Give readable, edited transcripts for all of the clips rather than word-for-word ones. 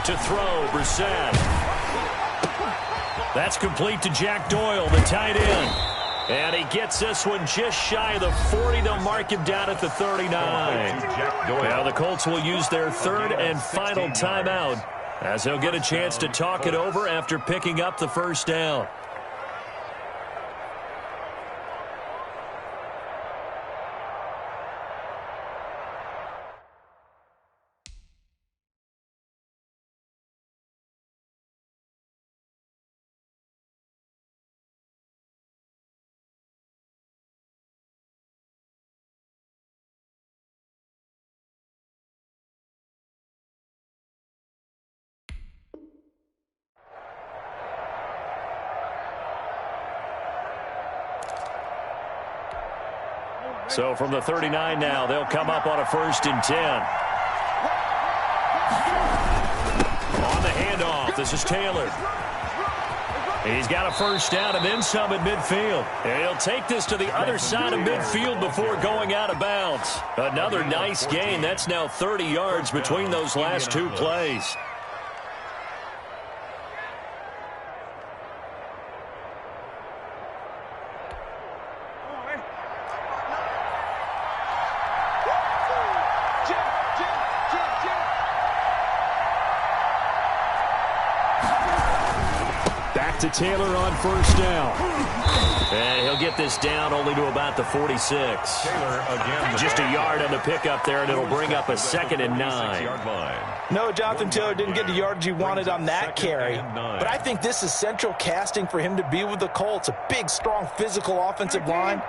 To throw, Brissett. That's complete to Jack Doyle, the tight end. And he gets this one just shy of the 40. They'll mark him down at the 39. Now the Colts will use their third and final timeout as they'll get a chance to talk it over after picking up the first down. So from the 39 now, they'll come up on a 1st and 10. On the handoff, this is Taylor. He's got a first down and then some at midfield. And he'll take this to the other side of midfield before going out of bounds. Another nice gain. That's now 30 yards between those last two plays. To Taylor on first down. And he'll get this down only to about the 46. Taylor again. Just a yard on the pickup there, and it'll bring up a 2nd and 9. No, Jonathan Taylor didn't get the yardage he wanted on that carry. But I think this is central casting for him to be with the Colts. A big, strong, physical offensive line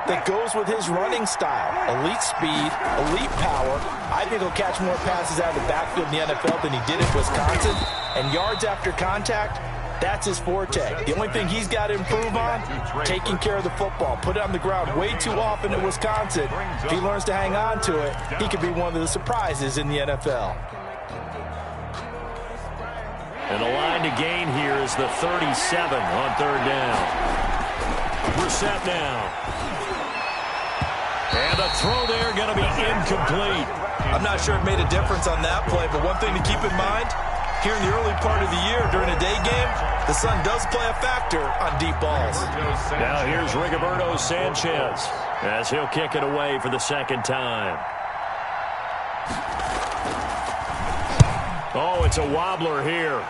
that goes with his running style. Elite speed, elite power. I think he'll catch more passes out of the backfield in the NFL than he did in Wisconsin. And yards after contact, that's his forte. The only thing he's got to improve on, taking care of the football. Put it on the ground way too often at Wisconsin. If he learns to hang on to it, he could be one of the surprises in the NFL. And the line to gain here is the 37 on 3rd down. Brissett now. And the throw there going to be incomplete. I'm not sure it made a difference on that play, but one thing to keep in mind, here in the early part of the year during a day game, the sun does play a factor on deep balls. Now here's Rigoberto Sanchez as he'll kick it away for the 2nd time. Oh, it's a wobbler here.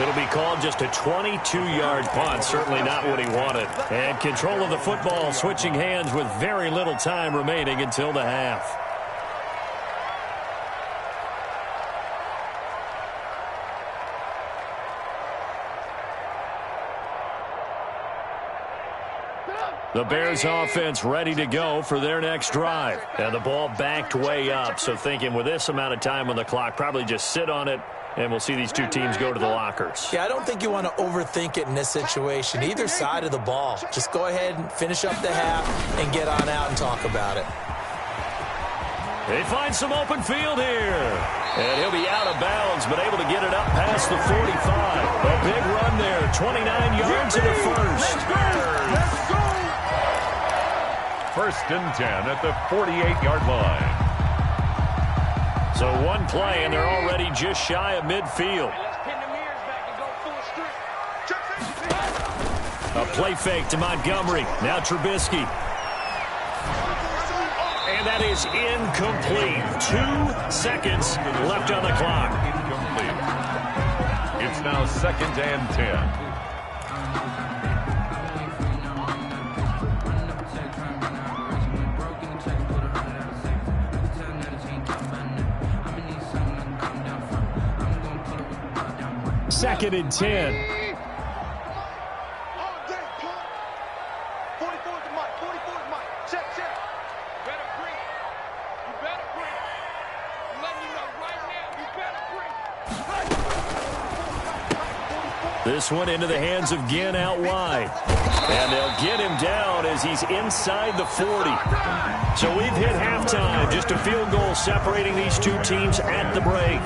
It'll be called just a 22-yard punt. Certainly not what he wanted. And control of the football switching hands with very little time remaining until the half. The Bears offense ready to go for their next drive. And the ball backed way up, so thinking with this amount of time on the clock, probably just sit on it, and we'll see these two teams go to the lockers. Yeah, I don't think you want to overthink it in this situation. Either side of the ball. Just go ahead and finish up the half and get on out and talk about it. They find some open field here. And he'll be out of bounds, but able to get it up past the 45. A big run there, 29 yards in the first. Let's go! 1st and 10 at the 48-yard line. So one play, and they're already just shy of midfield. A play fake to Montgomery. Now Trubisky. And that is incomplete. 2 seconds left on the clock. Incomplete. It's now 2nd and 10. Second and 10. This one into the hands of Ginn out wide. And they'll get him down as he's inside the 40. So we've hit halftime. Just a field goal separating these two teams at the break.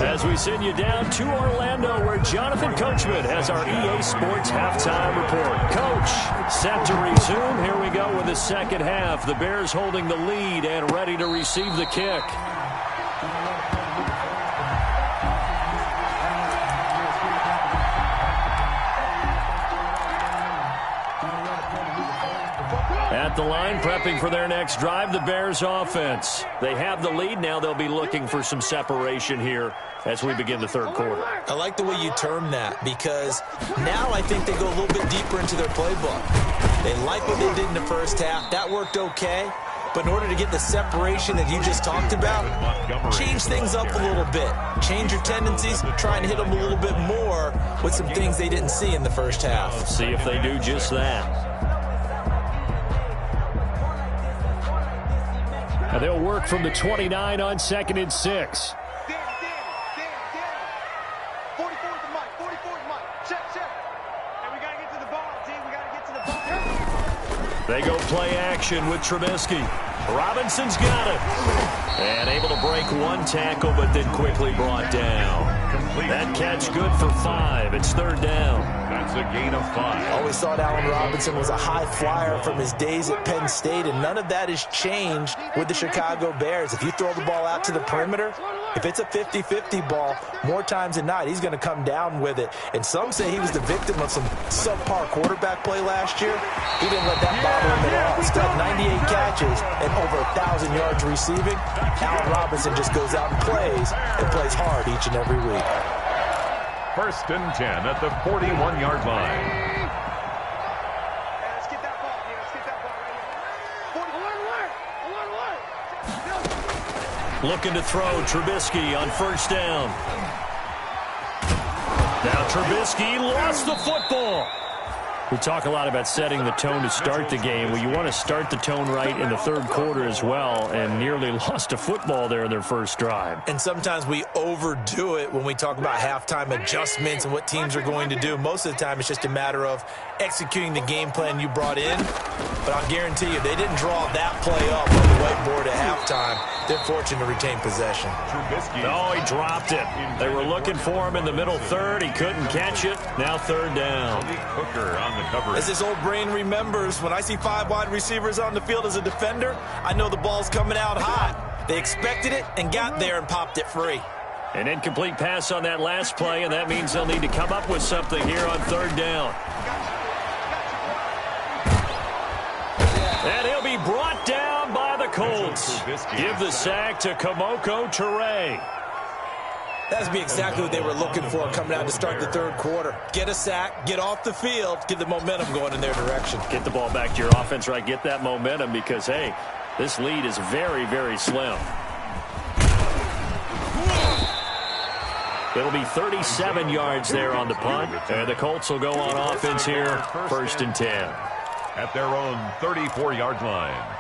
As we send you down to Orlando, where Jonathan Coachman has our EA Sports halftime report. Coach, set to resume. Here we go with the second half. The Bears holding the lead and ready to receive the kick. At the line, prepping for their next drive, the Bears offense. They have the lead. Now they'll be looking for some separation here as we begin the third quarter. I like the way you term that, because now I think they go a little bit deeper into their playbook. They like what they did in the first half. That worked okay. But in order to get the separation that you just talked about, change things up a little bit. Change your tendencies, try and hit them a little bit more with some things they didn't see in the first half. See if they do just that. Now they'll work from the 29 on 2nd and 6. They go play action with Trubisky. Robinson's got it. And able to break one tackle, but then quickly brought down. That catch good for 5. It's 3rd down. That's a gain of 5. Always thought Allen Robinson was a high flyer from his days at Penn State, and none of that has changed with the Chicago Bears. If you throw the ball out to the perimeter, if it's a 50-50 ball, more times than not, he's going to come down with it. And some say he was the victim of some subpar quarterback play last year. He didn't let that bother him at all. Still 98 catches and over 1,000 yards receiving. Allen Robinson just goes out and plays hard each and every week. 1st and 10 at the 41-yard line. Let's get that ball. Let's get that ball right here. Looking to throw Trubisky on 1st down. Now Trubisky lost the football. We talk a lot about setting the tone to start the game. Well, you want to start the tone right in the 3rd quarter as well, and nearly lost a football there in their first drive. And sometimes we overdo it when we talk about halftime adjustments and what teams are going to do. Most of the time, it's just a matter of executing the game plan you brought in. But I'll guarantee you, they didn't draw that play up on the whiteboard at halftime. They're fortunate to retain possession. No, he dropped it. They were looking for him in the middle 3rd. He couldn't catch it. Now 3rd down. Hooker on the coverage. As this old brain remembers, when I see 5 wide receivers on the field as a defender, I know the ball's coming out hot. They expected it and got there and popped it free. An incomplete pass on that last play, and that means they'll need to come up with something here on 3rd down. And he'll be brought down by the Colts. Give the sack to Kamoko Toure. That's be exactly what they were looking for coming out to start the 3rd quarter. Get a sack, get off the field, get the momentum going in their direction. Get the ball back to your offense, right? Get that momentum because, hey, this lead is very, very slim. It'll be 37 yards there on the punt. And the Colts will go on offense here, 1st and 10. At their own 34-yard line.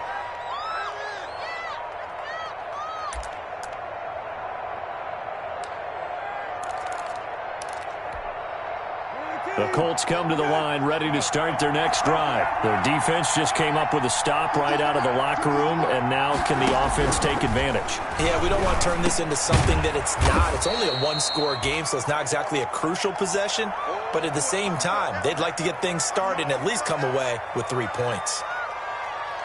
The Colts come to the line ready to start their next drive. Their defense just came up with a stop right out of the locker room, and now can the offense take advantage? Yeah, we don't want to turn this into something that it's not. It's only a 1-score game, so it's not exactly a crucial possession. But at the same time, they'd like to get things started and at least come away with 3 points.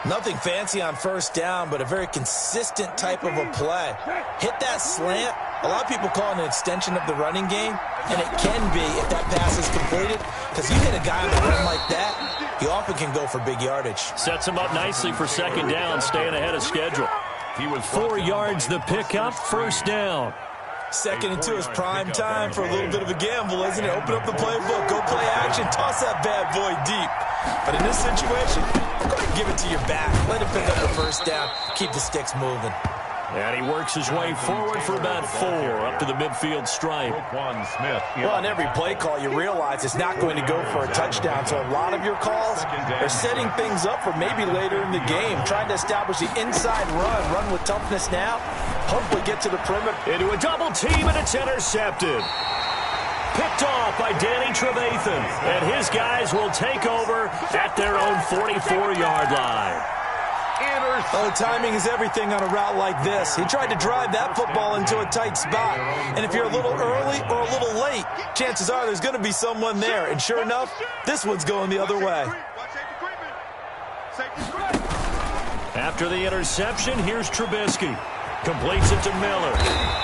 Nothing fancy on 1st down, but a very consistent type of a play. Hit that slant. A lot of people call it an extension of the running game, and it can be if that pass is completed, because you hit a guy on the run like that, he often can go for big yardage. Sets him up nicely for 2nd down, staying ahead of schedule. He was 4 yards the pickup, 1st down. 2nd and 2 is prime time for a little bit of a gamble, isn't it? Open up the playbook, go play action, toss that bad boy deep. But in this situation, go ahead and give it to your back. Let him pick up the 1st down, keep the sticks moving. And he works his way forward for about 4 up to the midfield stripe. Well, on every play call, you realize it's not going to go for a touchdown. So a lot of your calls are setting things up for maybe later in the game, trying to establish the inside run with toughness now, hopefully get to the perimeter. Into a double team, and it's intercepted. Picked off by Danny Trevathan. And his guys will take over at their own 44-yard line. Oh, timing is everything on a route like this. He tried to drive that football into a tight spot. And if you're a little early or a little late, chances are there's going to be someone there. And sure enough, this one's going the other way. After the interception, here's Trubisky. Completes it to Miller.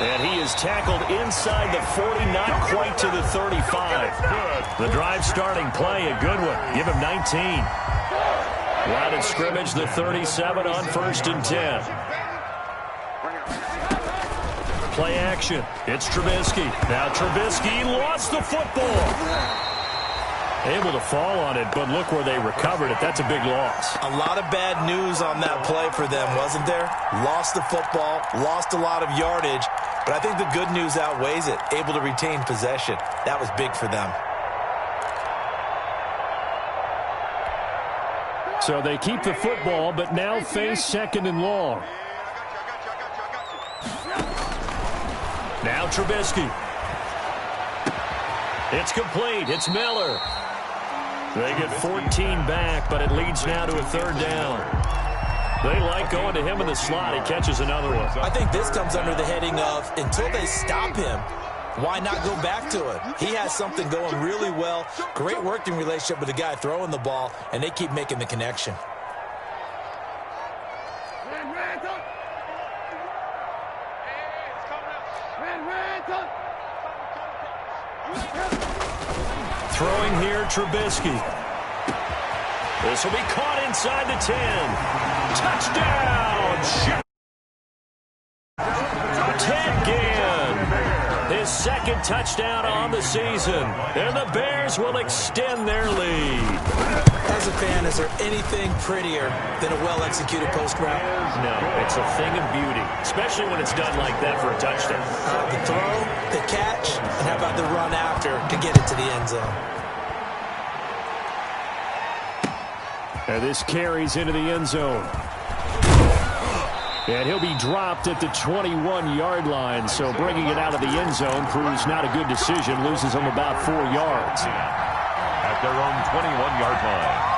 And he is tackled inside the 40, not quite to the 35. The drive starting play, a good one. Give him 19. Line of scrimmage, the 37 on 1st and 10. Play action. It's Trubisky. Now Trubisky lost the football. Able to fall on it, but look where they recovered it. That's a big loss. A lot of bad news on that play for them, wasn't there? Lost the football, lost a lot of yardage, but I think the good news outweighs it. Able to retain possession. That was big for them. So they keep the football, but now face 2nd and long. Now Trubisky. It's complete. It's Miller. They get 14 back, but it leads now to a 3rd down. They like going to him in the slot. He catches another one. I think this comes under the heading of, until they stop him, why not go back to it? He has something going really well. Great working relationship with the guy throwing the ball, and they keep making the connection. Throwing here, Trubisky. This will be caught inside the 10. Touchdown! Ted Ginn. His 2nd touchdown on the season. And the Bears will extend their lead. As a fan, is there anything prettier than a well-executed post route? No, it's a thing of beauty, especially when it's done like that for a touchdown. The throw, the catch, and how about the run after to get it to the end zone? And this carries into the end zone. And he'll be dropped at the 21-yard line, so bringing it out of the end zone proves not a good decision, loses him about 4 yards. At their own 21-yard line.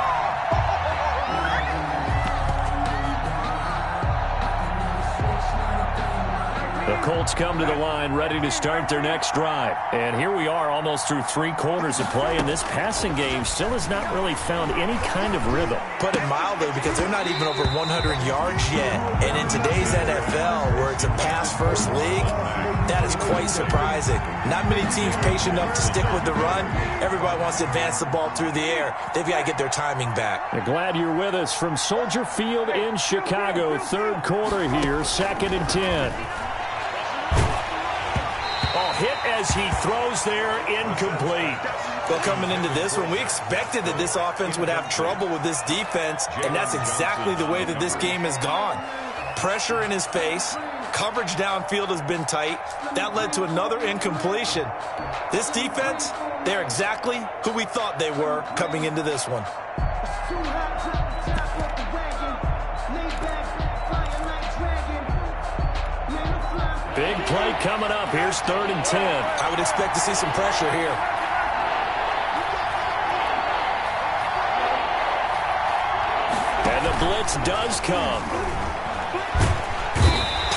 The Colts come to the line ready to start their next drive. And here we are almost through 3 quarters of play, and this passing game still has not really found any kind of rhythm. Put it mildly, because they're not even over 100 yards yet. And in today's NFL, where it's a pass-first league, that is quite surprising. Not many teams patient enough to stick with the run. Everybody wants to advance the ball through the air. They've got to get their timing back. I'm glad you're with us from Soldier Field in Chicago. 3rd quarter here, 2nd and 10. Hit as he throws there, incomplete. Well, coming into this one, we expected that this offense would have trouble with this defense, and that's exactly the way that this game has gone. Pressure in his face, coverage downfield has been tight. That led to another incompletion. This defense, they're exactly who we thought they were coming into this one. Big play coming up. Here's 3rd and 10. I would expect to see some pressure here. And the blitz does come.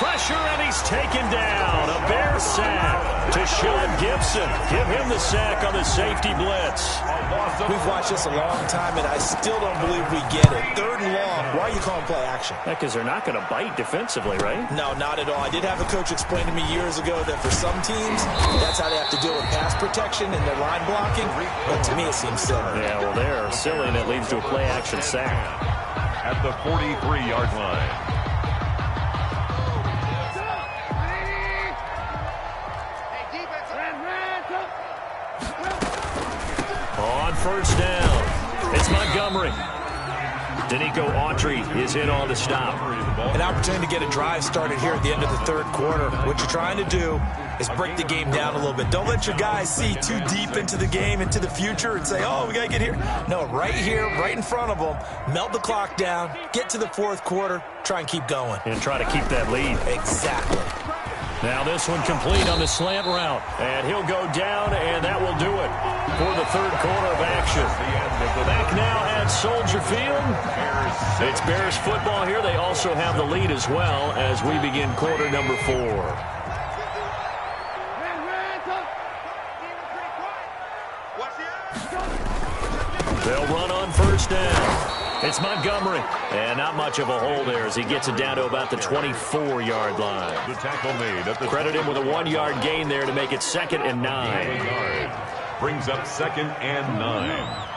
Pressure, and he's taken down. A Bear sack to Sean Gibson. Give him the sack on the safety blitz. We've watched this a long time, and I still don't believe we get it. 3rd and long. Why are you calling play action? Because they're not going to bite defensively, right? No, not at all. I did have a coach explain to me years ago that for some teams, that's how they have to deal with pass protection and their line blocking. But to me, it seems silly. Yeah, well, they're silly, and it leads to a play action sack. At the 43-yard line. On 1st down, it's Montgomery. Danico Autry is in on the stop. An opportunity to get a drive started here at the end of the 3rd quarter. What you're trying to do is break the game down a little bit. Don't let your guys see too deep into the game, into the future, and say, oh, we got to get here. No, right here, right in front of them, melt the clock down, get to the 4th quarter, try and keep going. And try to keep that lead. Exactly. Now this one complete on the slant route. And he'll go down, and that will do it for the 3rd quarter of action. Back now at Soldier Field. It's Bears football here. They also have the lead as well as we begin quarter number 4. They'll run on 1st down. It's Montgomery. And not much of a hole there as he gets it down to about the 24-yard line. The tackle made at the Credit him with a 1-yard gain there to make it 2nd and 9. Brings up 2nd and 9.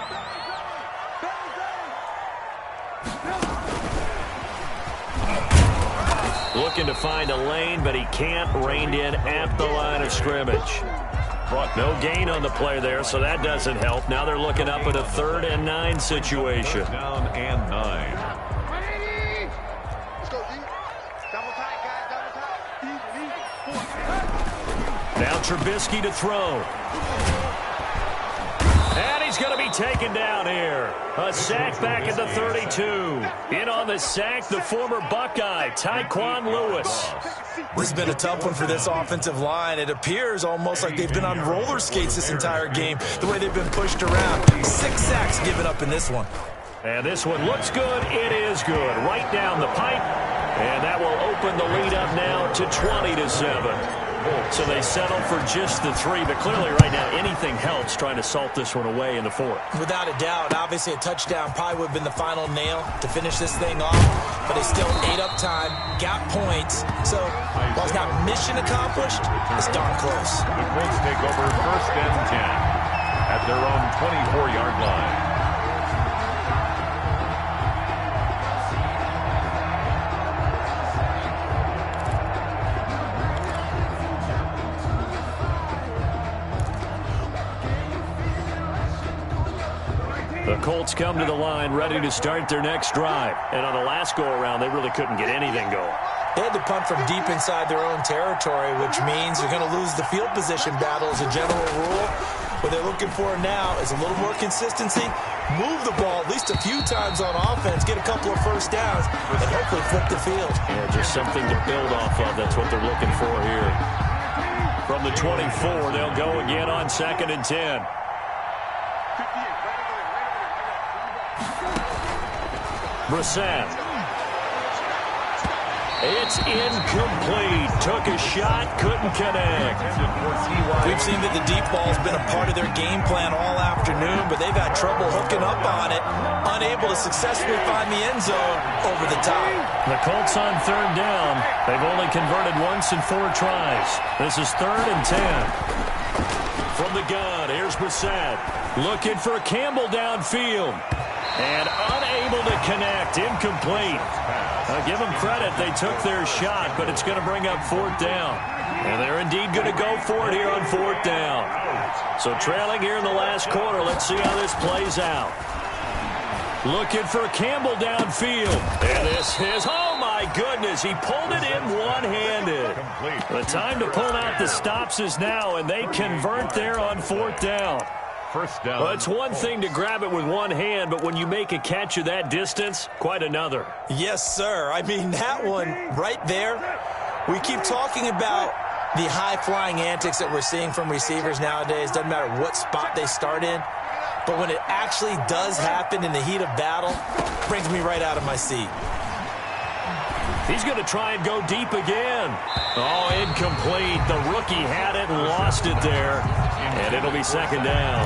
Looking to find a lane, but he can't. Reined in at the line of scrimmage. No gain on the play there, so that doesn't help. Now they're looking up at a 3rd and 9 situation. Down and 9. Now Trubisky to throw. And he's going to be taken down here. A sack back at the 32. In on the sack, the former Buckeye, Tyquan Lewis. This has been a tough one for this offensive line. It appears almost like they've been on roller skates this entire game, the way they've been pushed around. 6 sacks given up in this one. And this one looks good. It is good. Right down the pipe. And that will open the lead up now to 20-7. So they settle for just the 3, but clearly right now anything helps trying to salt this one away in the 4th. Without a doubt, obviously a touchdown probably would have been the final nail to finish this thing off, but they still ate up time, got points, so while it's not mission accomplished, it's darn close. The Colts take over 1st and 10 at their own 24-yard line. The Colts come to the line ready to start their next drive. And on the last go-around, they really couldn't get anything going. They had to punt from deep inside their own territory, which means they're going to lose the field position battle as a general rule. What they're looking for now is a little more consistency, move the ball at least a few times on offense, get a couple of first downs, and hopefully flip the field. Yeah, just something to build off of. That's what they're looking for here. From the 24, they'll go again on 2nd and 10. Brissett. It's incomplete. Took a shot, couldn't connect. We've seen that the deep ball's been a part of their game plan all afternoon, but they've had trouble hooking up on it, unable to successfully find the end zone over the top. The Colts on 3rd down. They've only converted once in 4 tries. This is 3rd and 10. From the gun, here's Brissett. Looking for Campbell downfield. And unable to connect. Incomplete. Give them credit. They took their shot, but it's going to bring up 4th down. And they're indeed going to go for it here on 4th down. So trailing here in the last quarter. Let's see how this plays out. Looking for Campbell downfield. And this is, oh my goodness, he pulled it in one-handed. The time to pull out the stops is now, and they convert there on 4th down. First down. Well, it's one thing to grab it with one hand, but when you make a catch of that distance, quite another. Yes, sir. I mean, that one right there, we keep talking about the high-flying antics that we're seeing from receivers nowadays. Doesn't matter what spot they start in. But when it actually does happen in the heat of battle, it brings me right out of my seat. He's going to try and go deep again. Oh, incomplete. The rookie had it and lost it there. And it'll be 2nd down.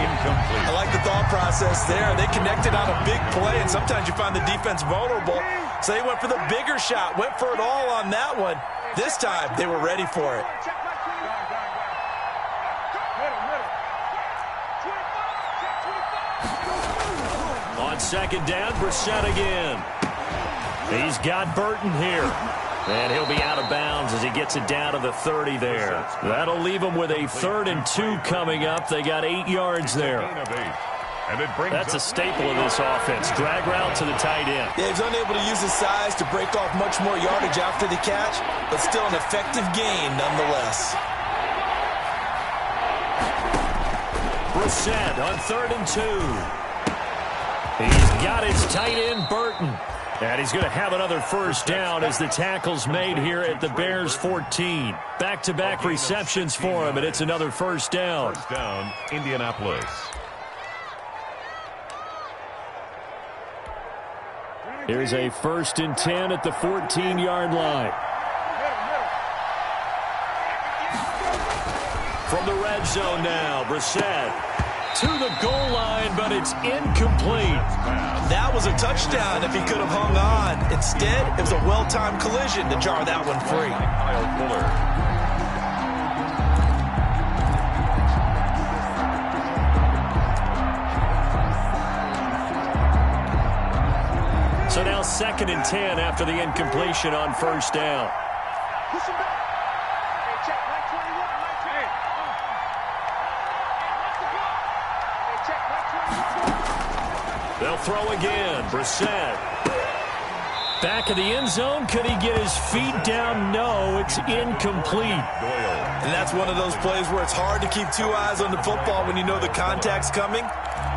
Incomplete. I like the thought process there. They connected on a big play, and sometimes you find the defense vulnerable. So they went for the bigger shot, went for it all on that one. This time, they were ready for it. On 2nd down, Brissett again. He's got Burton here. And he'll be out of bounds as he gets it down to the 30 there. That'll leave him with a 3rd and 2 coming up. They got 8 yards there. That's a staple of this offense. Drag route to the tight end. Yeah, he's unable to use his size to break off much more yardage after the catch, but still an effective gain nonetheless. Brissett on 3rd and 2. He's got his tight end, Burton. And he's going to have another first down as the tackle's made here at the Bears 14. Back-to-back receptions for him, and it's another first down. First down, Indianapolis. Here's a 1st and 10 at the 14-yard line. From the red zone now, Brissett. To the goal line, but it's incomplete. That was a touchdown if he could have hung on. Instead, it was a well-timed collision to jar that one free. Kyle Fuller. So now 2nd and 10 after the incompletion on first down. They'll throw again. Brissett. Back of the end zone. Could he get his feet down? No, it's incomplete. And that's one of those plays where it's hard to keep two eyes on the football when you know the contact's coming,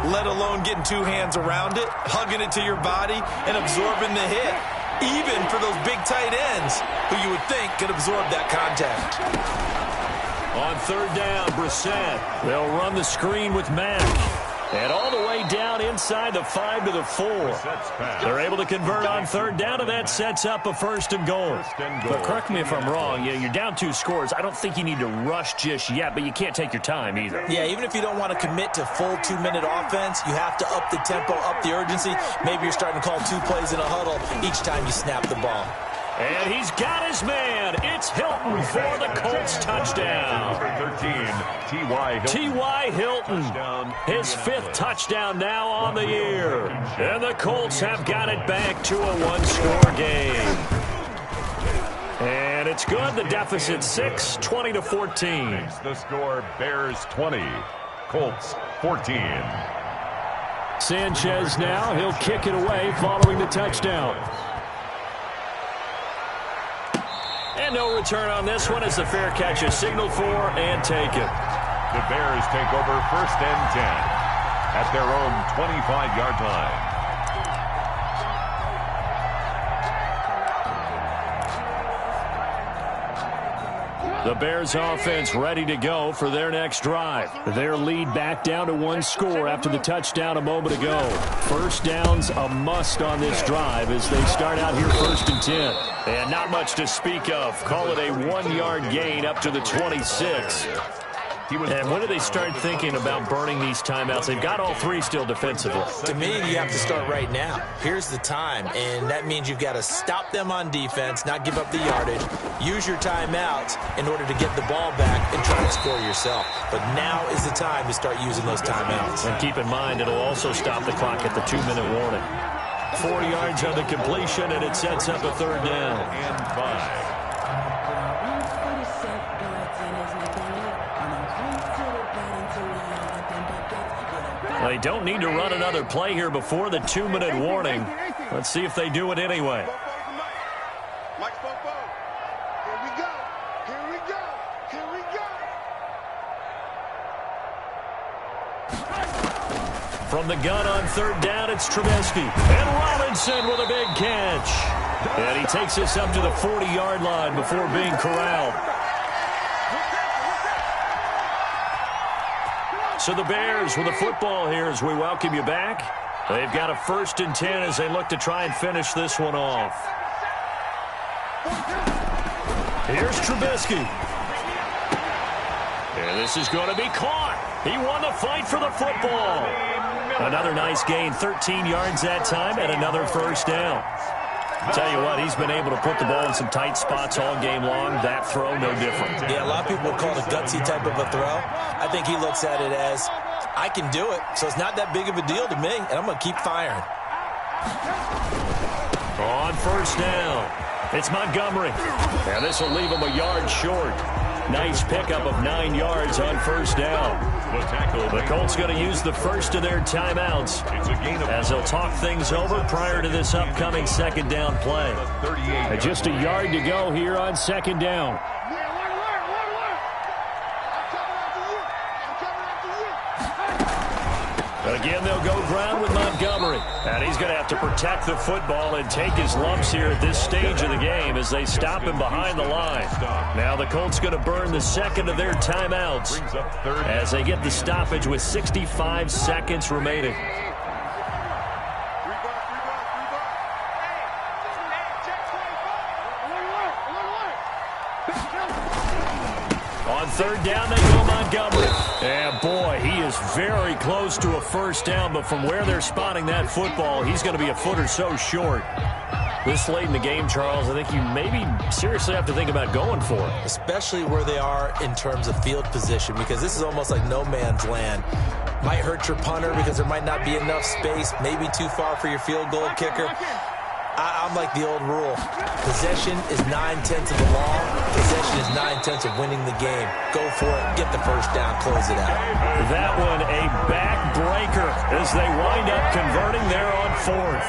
let alone getting two hands around it, hugging it to your body, and absorbing the hit, even for those big tight ends who you would think could absorb that contact. On 3rd down, Brissett. They'll run the screen with Mack. And all the way down inside the 5 to the 4. They're able to convert on 3rd down, and that sets up a 1st and goal. But correct me if I'm wrong. You're down 2 scores. I don't think you need to rush just yet, but you can't take your time either. Yeah, even if you don't want to commit to full 2-minute offense, you have to up the tempo, up the urgency. Maybe you're starting to call 2 plays in a huddle each time you snap the ball. And he's got his man. It's Hilton for the Colts touchdown. Number 13, T.Y. Hilton. T.Y. Hilton, his 5th touchdown now on the year. And the Colts have got it back to a 1-score game. And it's good. The deficit 6, 20-14. The score, Bears 20, Colts 14. Sanchez now. He'll kick it away following the touchdown. And no return on this one as the fair catch is signaled for and taken. The Bears take over 1st and 10 at their own 25-yard line. The Bears offense ready to go for their next drive. Their lead back down to 1 score after the touchdown a moment ago. 1st down's a must on this drive as they start out here 1st and 10. And not much to speak of. Call it a 1-yard gain up to the 26. And when do they start thinking about burning these timeouts? They've got all 3 still defensively. To me, you have to start right now. Here's the time, and that means you've got to stop them on defense, not give up the yardage, use your timeouts in order to get the ball back and try to score yourself. But now is the time to start using those timeouts. And keep in mind, it'll also stop the clock at the 2-minute warning. 4 yards on the completion, and it sets up a 3rd down. And 5. They don't need to run another play here before the 2-minute warning. Let's see if they do it anyway. From the gun on 3rd down, it's Trubisky. And Robinson with a big catch. And he takes us up to the 40-yard line before being corralled. So the Bears with the football here as we welcome you back. They've got a 1st and 10 as they look to try and finish this one off. Here's Trubisky. And this is going to be caught. He won the fight for the football. Another nice gain, 13 yards that time, and another 1st down. Tell you what, he's been able to put the ball in some tight spots all game long. That throw, no different. Yeah, a lot of people would call it a gutsy type of a throw. I think he looks at it as, I can do it, so it's not that big of a deal to me, and I'm going to keep firing. On 1st down, it's Montgomery. And this will leave him a yard short. Nice pickup of 9 yards on 1st down. The Colts going to use the first of their timeouts as they'll talk things over prior to this upcoming 2nd down play. And just a yard to go here on 2nd down. Again, they'll go ground with Montgomery. And he's going to have to protect the football and take his lumps here at this stage of the game as they stop him behind the line. Now the Colts going to burn the 2nd of their timeouts as they get the stoppage with 65 seconds remaining. On third down, they go Montgomery. And, boy, he is very close to a first down, but from where they're spotting that football, he's going to be a foot or so short. This late in the game, Charles, I think you maybe seriously have to think about going for it. Especially where they are in terms of field position, because this is almost like no man's land. Might hurt your punter because there might not be enough space, maybe too far for your field goal kicker. I'm like the old rule. Possession is 9/10 of the law. Possession is 9/10 of winning the game. Go for it. Get the first down. Close it out. That one a backbreaker as they wind up converting there on fourth.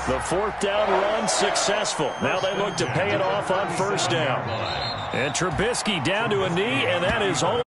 The fourth down run successful. Now they look to pay it off on first down. And Trubisky down to a knee, and that is all.